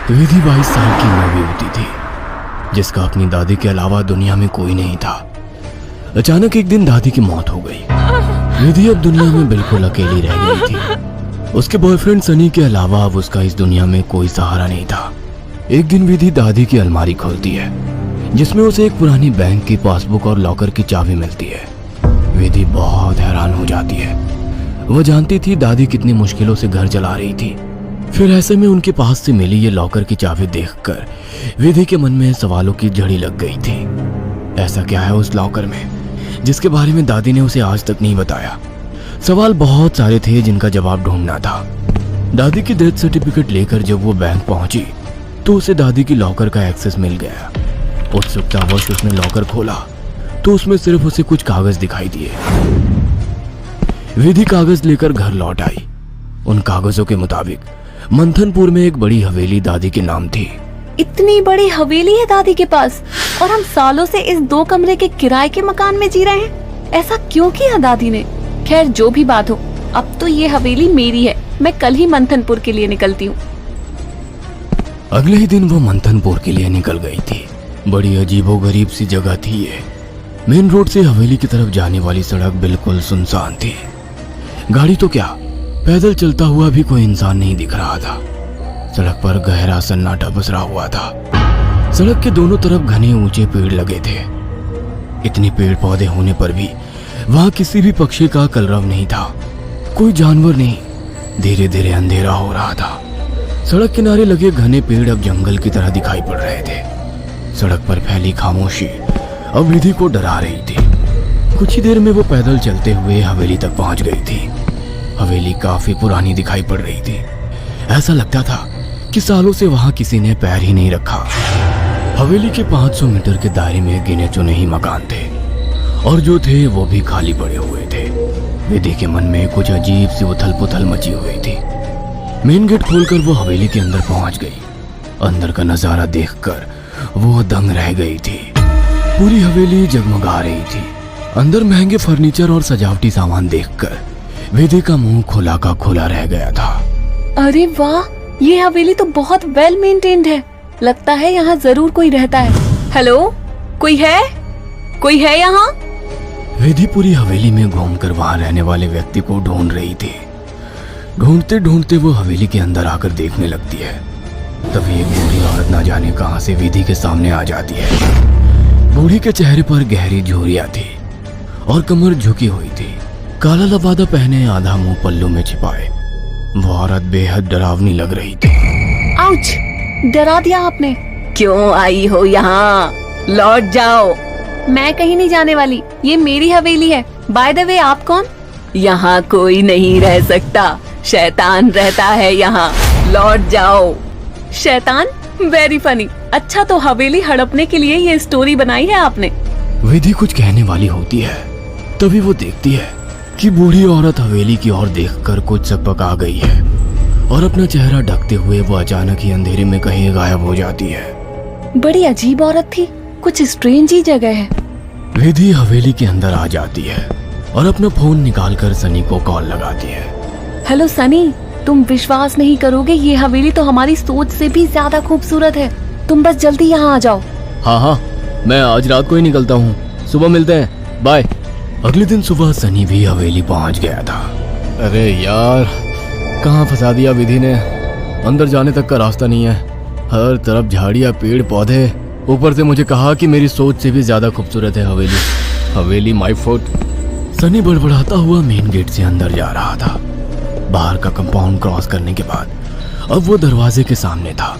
विधि 22 साल की नवयुवती थी, जिसका अपनी दादी के अलावा दुनिया में कोई नहीं था। अचानक एक दिन दादी की मौत हो गई। विधि अब दुनिया में बिल्कुल अकेली रह गई थी। उसके बॉयफ्रेंड सनी के अलावा अब उसका इस दुनिया में कोई सहारा नहीं था। एक दिन विधि दादी की अलमारी खोलती है, जिसमें उसे एक पुरानी बैंक की पासबुक और लॉकर की चाबी मिलती है। विधि बहुत हैरान हो जाती है। वह जानती थी दादी कितनी मुश्किलों से घर चला रही थी। फिर ऐसे में उनके पास से मिली ये लॉकर की चाबी देखकर विधि के मन में सवालों की झड़ी लग गई थी। ऐसा क्या है उस लॉकर में जिसके बारे में दादी ने उसे आज तक नहीं बताया? सवाल बहुत सारे थे जिनका जवाब ढूंढना था। दादी की डेथ सर्टिफिकेट लेकर जब वो बैंक पहुंची तो उसे दादी की लॉकर का एक्सेस मिल गया। उत्सुकतावश उसने लॉकर खोला तो उसमें सिर्फ उसे कुछ कागज दिखाई दिए। विधि कागज लेकर घर लौट आई। उन कागजों के मुताबिक मंथनपुर में एक बड़ी हवेली दादी के नाम थी। इतनी बड़ी हवेली है दादी के पास और हम सालों से इस 2 कमरे के किराए के मकान में जी रहे हैं। ऐसा क्यों किया दादी ने? खैर जो भी बात हो, अब तो ये हवेली मेरी है। मैं कल ही मंथनपुर के लिए निकलती हूँ। अगले ही दिन वो मंथनपुर के लिए निकल गई थी। बड़ी अजीबोगरीब सी जगह थी ये। मेन रोड से हवेली की तरफ जाने वाली सड़क बिल्कुल सुनसान थी। गाड़ी तो क्या, पैदल चलता हुआ भी कोई इंसान नहीं दिख रहा था। सड़क पर गहरा सन्नाटा पसरा हुआ था। सड़क के दोनों तरफ घने ऊंचे पेड़ लगे थे। इतने पेड़ पौधे होने पर भी वहां किसी भी पक्षी का कलरव नहीं था। कोई जानवर नहीं। धीरे धीरे अंधेरा हो रहा था। सड़क किनारे लगे घने पेड़ अब जंगल की तरह दिखाई पड़ रहे थे। सड़क पर फैली खामोशी अब विधि को डरा रही थी। कुछ ही देर में वो पैदल चलते हुए हवेली तक पहुंच गई थी। हवेली काफी पुरानी दिखाई पड़ रही थी। ऐसा लगता था कि सालों से वहां किसी ने पैर ही नहीं रखा। हवेली के 500 मीटर के दायरे में गिने चुने ही मकान थे और जो थे वो भी खाली पड़े हुए थे। विधि के मन में कुछ अजीब सी उथल पुथल मची हुई थी। मेन गेट खोलकर वो हवेली के अंदर पहुंच गई। अंदर का नजारा देखकर वो दंग रह गई थी। पूरी हवेली जगमगा रही थी। अंदर महंगे फर्नीचर और सजावटी सामान देखकर विधि का मुंह खुला का खुला रह गया था। अरे वाह, ये हवेली तो बहुत वेल मेंटेन्ड है। लगता है यहाँ जरूर कोई रहता है। हेलो, कोई है? कोई है यहाँ? विधि पूरी हवेली में घूमकर वहां रहने वाले व्यक्ति को ढूंढ रही थी। ढूंढते ढूंढते वो हवेली के अंदर आकर देखने लगती है। तभी एक बूढ़ी औरत ना जाने कहां से विधि के सामने आ जाती है। बूढ़ी के चेहरे पर गहरी झुर्रियां थी और कमर झुकी हुई थी। काला लबादा पहने, आधा मुंह पल्लू में छिपाए। वो औरत बेहद डरावनी लग रही थी। आउच! डरा दिया आपने। क्यों आई हो यहाँ? लौट जाओ। मैं कहीं नहीं जाने वाली। ये मेरी हवेली है। बाय द वे, आप कौन? यहाँ कोई नहीं रह सकता। शैतान रहता है यहाँ। लौट जाओ। शैतान? Very funny. अच्छा, तो हवेली हड़पने के लिए ये स्टोरी बनाई है आपने? विधि कुछ कहने वाली होती है, तभी वो देखती है कि बूढ़ी औरत हवेली की ओर देखकर कुछ सकपका गई है और अपना चेहरा ढकते हुए वो अचानक ही अंधेरे में कहीं गायब हो जाती है। बड़ी अजीब औरत थी। कुछ स्ट्रेंज ही जगह है। विधि हवेली के अंदर आ जाती है और अपना फोन निकालकर सनी को कॉल लगाती है। हेलो सनी, तुम विश्वास नहीं करोगे, ये हवेली तो हमारी सोच से भी ज्यादा खूबसूरत है। तुम बस जल्दी यहाँ आ जाओ। हाँ, मैं आज रात को ही निकलता हूँ। सुबह मिलते हैं, बाय। अगले दिन सुबह सनी भी हवेली पहुँच गया था। अरे यार, कहाँ फंसा दिया विधि ने। अंदर जाने तक का रास्ता नहीं है। हर तरफ झाड़ियाँ, पेड़ पौधे। ऊपर से मुझे कहा कि मेरी सोच से भी ज्यादा खूबसूरत है हवेली माय फोर्ट। सनी बड़बड़ाता हुआ मेन गेट से अंदर जा रहा था। बाहर का कंपाउंड क्रॉस करने के बाद अब वो दरवाजे के सामने था।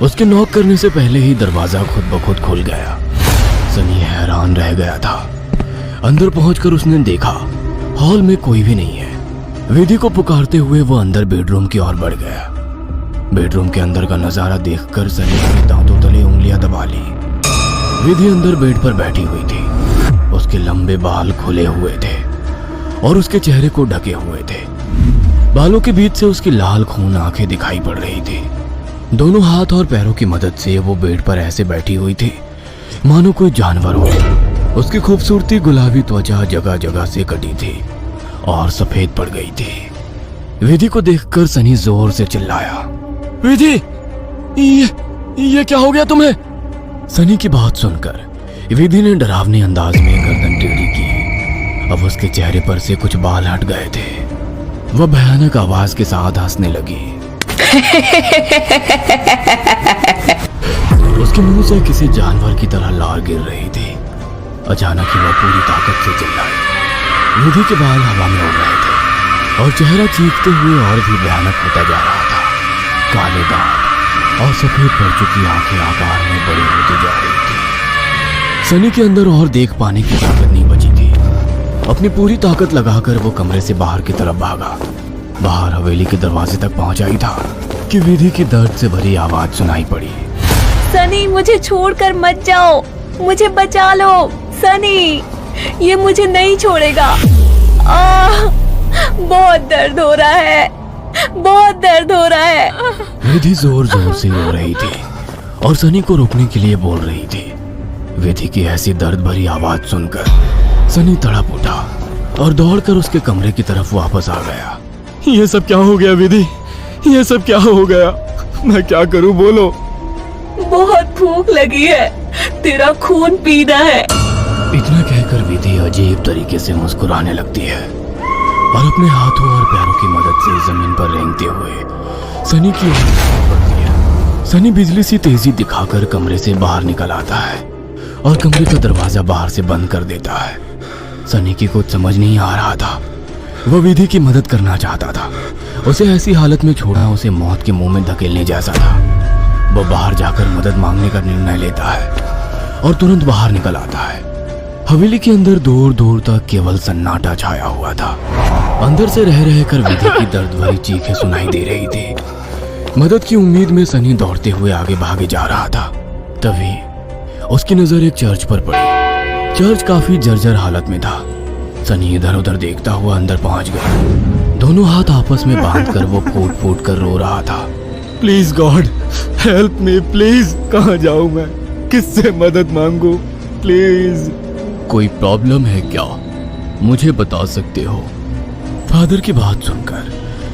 उसके नॉक करने से पहले ही दरवाजा खुद ब खुद खुल गया। सनी हैरान रह गया था। अंदर पहुंचकर उसने देखा हॉल में कोई भी नहीं है। विधि को पुकारते हुए वो अंदर बेडरूम की ओर बढ़ गया। बेडरूम के अंदर का नजारा देखकर सनी अपने दांतों तले उंगलियां दबा ली। विधि अंदर बेड पर बैठी हुई थी। उसके लंबे बाल खुले हुए थे और उसके चेहरे को ढके हुए थे। बालों के बीच से उसकी लाल खून आंखें दिखाई पड़ रही थी। दोनों हाथ और पैरों की मदद से वो बेड पर ऐसे बैठी हुई थी मानो कोई जानवर हो। उसकी खूबसूरती गुलाबी त्वचा जगह जगह से कटी थी और सफेद पड़ गई थी। विधि को देखकर सनी जोर से चिल्लाया, विधि, ये क्या हो गया तुम्हें? सनी की बात सुनकर विधि ने डरावने अंदाज में गर्दन टेढ़ी की। अब उसके चेहरे पर से कुछ बाल हट गए थे। वह भयानक आवाज के साथ हंसने लगी। उसके मुंह से किसी जानवर की तरह लार गिर रही थी। अचानक ही वह पूरी ताकत से चिल्लाई। विधि के बाल हवा में उड़ रहे थे और चेहरा चीखते हुए और भी भयानक होता जा रहा था। काले दांत और सफेद पड़ चुकी आंखें आकार में बड़ी होती जा रही थी। सनी के अंदर और देख पाने की ताकत नहीं बची थी। अपनी पूरी ताकत लगाकर वो कमरे से बाहर की तरफ भागा। बाहर हवेली के दरवाजे तक पहुंचा ही था कि विधि की दर्द से भरी आवाज सुनाई पड़ी। सनी, मुझे छोड़कर मत जाओ, मुझे बचा लो। सनी, ये मुझे नहीं छोड़ेगा। बहुत दर्द हो रहा है, बहुत दर्द हो रहा है। विधि जोर जोर से रो रही थी और सनी को रोकने के लिए बोल रही थी। विधि की ऐसी दर्द भरी आवाज सुनकर सनी तड़प उठा और दौड़कर उसके कमरे की तरफ वापस आ गया। ये सब क्या हो गया विधि? ये सब क्या हो गया? मैं क्या करूं, बोलो। बहुत भूख लगी है, तेरा खून पीना है। इतना कहकर विधि अजीब तरीके से मुस्कुराने लगती है और अपने हाथों और पैरों की मदद से जमीन पर रेंगते हुए सनी की ओर बढ़ती है। सनी बिजली सी तेजी दिखाकर कमरे से बाहर निकल आता है और कमरे का दरवाजा बाहर से बंद कर देता है। सनी की कुछ समझ नहीं आ रहा था। वह विधि की मदद करना चाहता था। उसे ऐसी हालत में छोड़ना उसे मौत के मुंह में धकेलने जैसा था। वह बाहर जाकर मदद मांगने का निर्णय लेता है और तुरंत बाहर निकल आता है। हवेली के अंदर दूर दूर तक केवल सन्नाटा छाया हुआ था। अंदर से रह रहकर विधि की दर्द भरी चीखें सुनाई दे रही थी। मदद की उम्मीद में सनी दौड़ते हुए आगे भागे जा रहा था। तभी उसकी नजर एक चर्च पर पड़ी। चर्च काफी जर्जर हालत में था। सनी इधर उधर देखता हुआ अंदर पहुंच गया। दोनों हाथ आपस में बांधकर वो फूट फूट कर रो रहा था। Please God help me, please. कहाँ जाऊं मैं? किससे मदद मांगू? प्लीज। कोई प्रॉब्लम है क्या? मुझे बता सकते हो? फादर की बात सुनकर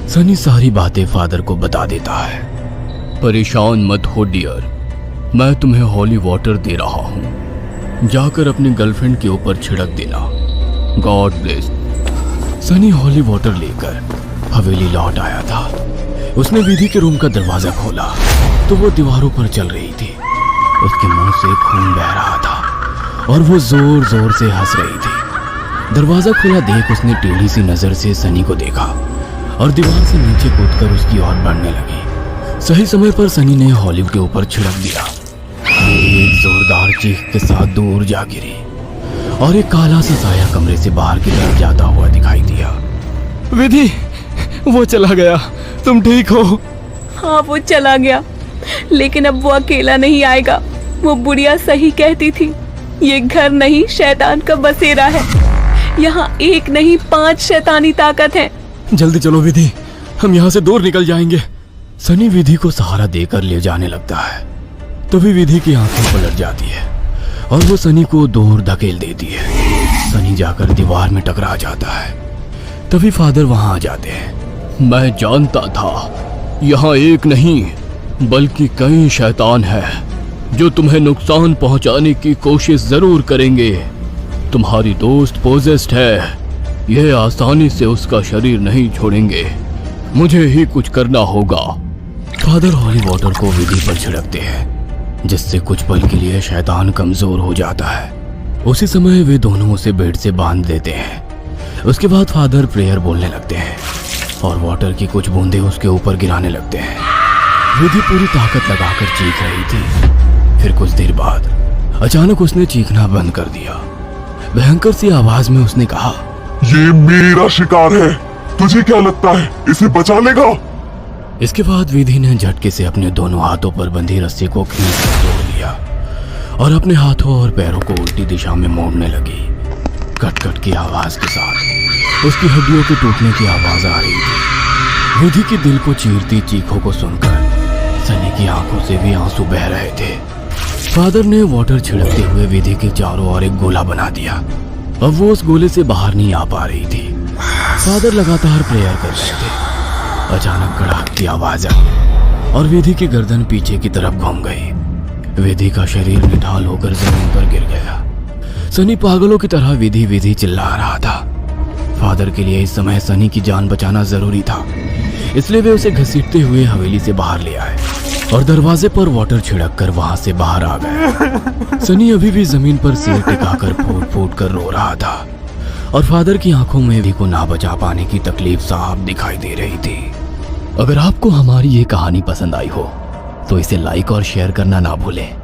सनी सारी बातें फादर को बता देता है। परेशान मत हो डियर, मैं तुम्हें हॉली वाटर दे रहा हूँ। जाकर अपनी गर्लफ्रेंड के ऊपर छिड़क देना। God bless. Sunny holy water लेकर हवेली लौट आया था। उसने विधि के रूम का दरवाजा खोला तो वो दीवारों पर चल रही थी। उसके मुंह से खून बह रहा था और वो जोर जोर से हंस रही थी। दरवाजा खुला देख उसने टेढ़ी सी नजर से सनी को देखा और दीवार से नीचे कूदकर उसकी ओर बढ़ने लगी। सही समय पर सनी ने हॉली के ऊपर छिड़क दिया। एक जोरदार चीख के साथ दूर जा गिरी और एक काला सा साया कमरे से बाहर की तरफ जाता हुआ दिखाई दिया। विधि, वो चला गया। तुम ठीक हो? हाँ, वो चला गया, लेकिन अब वो अकेला नहीं आएगा। वो बुढ़िया सही कहती थी, ये घर नहीं शैतान का बसेरा है। यहाँ एक नहीं 5 शैतानी ताकत है। जल्दी चलो विधि, हम यहाँ से दूर निकल जाएंगे। सनी विधि को सहारा देकर ले जाने लगता है। तभी विधि की आंखें पलट जाती है और वो सनी को दूर धकेल देती है। सनी जाकर दीवार में टकरा जाता है। तभी फादर वहां आ जाते हैं। मैं जानता था यहाँ एक नहीं बल्कि कई शैतान हैं जो तुम्हें नुकसान पहुंचाने की कोशिश जरूर करेंगे। तुम्हारी दोस्त पोजेस्ड है, यह आसानी से उसका शरीर नहीं छोड़ेंगे। मुझे ही कुछ करना होगा। फादर हॉली वाटर को विधि पर छिड़कते हैं जिससे कुछ पल के लिए शैतान कमजोर हो जाता है। उसी समय वे दोनों उसे बेड से बांध देते हैं। उसके बाद फादर प्रेयर बोलने लगते हैं और वाटर की कुछ बूंदें उसके ऊपर गिराने लगते हैं। विधि पूरी ताकत लगाकर चीख रही थी। फिर कुछ देर बाद अचानक उसने चीखना बंद कर दिया। भयंकर सी आवाज में उसने कहा, ये मेरा शिकार है, तुझे क्या लगता है इसे बचा लेगा? इसके बाद विधि ने झटके से अपने दोनों हाथों पर बंधी रस्सी को खींचकर तोड़ लिया और अपने हाथों और पैरों को उल्टी दिशा में मोड़ने लगी। कट कट की आवाज के साथ उसकी हड्डियों के टूटने की आवाज आ रही थी। विधि की दिल को चीरती चीखों को सुनकर सनी की आंखों से भी आंसू बह रहे थे। फादर ने वाटर छिड़कते हुए विधि के चारों ओर एक गोला बना दिया। अब वो उस गोले से बाहर नहीं आ पा रही थी। फादर लगातार प्रेयर कर रहे थे। अचानक कड़ाक की आवाज आई और विधि की गर्दन पीछे की तरफ घूम गई। विधि का शरीर निढाल होकर जमीन पर गिर गया। सनी पागलों की तरह विधि विधि चिल्ला रहा था। फादर के लिए इस समय सनी की जान बचाना जरूरी था, इसलिए वे उसे घसीटते हुए हवेली से बाहर ले आए और दरवाजे पर वाटर छिड़क कर वहां से बाहर आ गए। सनी अभी भी जमीन पर सिर टिकाकर फूट फूट कर रो रहा था और फादर की आंखों में भी को ना बचा पाने की तकलीफ साफ दिखाई दे रही थी। अगर आपको हमारी ये कहानी पसंद आई हो तो इसे लाइक और शेयर करना ना भूलें।